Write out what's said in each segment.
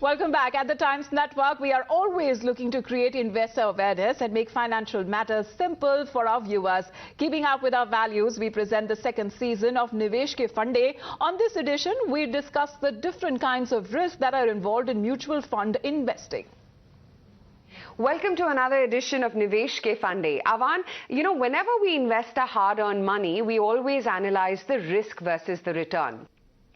Welcome back. At the Times Network, we are always looking to create investor awareness and make financial matters simple for our viewers. Keeping up with our values, we present the second season of Nivesh ke Funde. On this edition, we discuss the different kinds of risks that are involved in mutual fund investing. Welcome to another edition of Nivesh ke Funde. Avan, whenever we invest our hard-earned money, we always analyze the risk versus the return.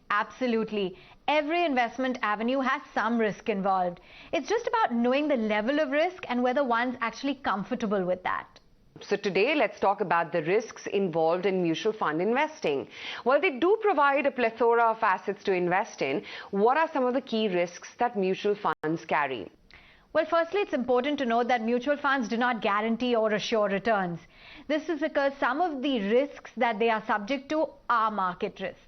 Absolutely. Every investment avenue has some risk involved. It's just about knowing the level of risk and whether one's actually comfortable with that. So today, let's talk about the risks involved in mutual fund investing. While they do provide a plethora of assets to invest in, what are some of the key risks that mutual funds carry? Well, firstly, it's important to note that mutual funds do not guarantee or assure returns. This is because some of the risks that they are subject to are market risks.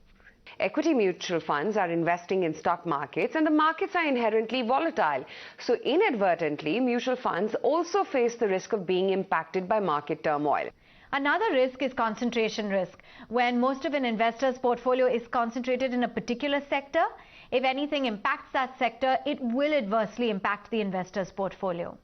Equity mutual funds are investing in stock markets and the markets are inherently volatile. So inadvertently, mutual funds also face the risk of being impacted by market turmoil. Another risk is concentration risk. When most of an investor's portfolio is concentrated in a particular sector, if anything impacts that sector, it will adversely impact the investor's portfolio.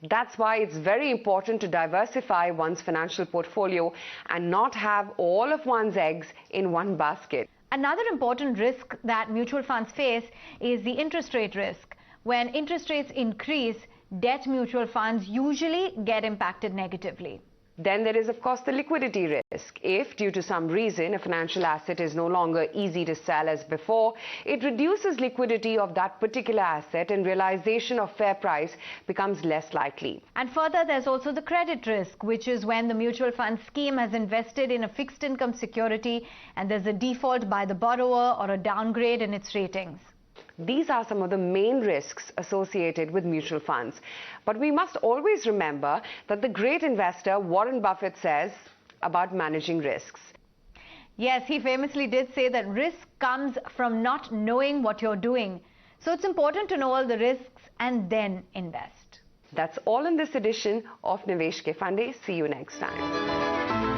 That's why it's very important to diversify one's financial portfolio and not have all of one's eggs in one basket. Another important risk that mutual funds face is the interest rate risk. When interest rates increase, debt mutual funds usually get impacted negatively. Then there is, of course, the liquidity risk. If, due to some reason, a financial asset is no longer easy to sell as before, it reduces liquidity of that particular asset and realization of fair price becomes less likely. And further, there's also the credit risk, which is when the mutual fund scheme has invested in a fixed income security and there's a default by the borrower or a downgrade in its ratings. These are some of the main risks associated with mutual funds. But we must always remember that the great investor Warren Buffett says about managing risks. Yes, he famously did say that risk comes from not knowing what you're doing. So it's important to know all the risks and then invest. That's all in this edition of Nivesh ke Funde. See you next time.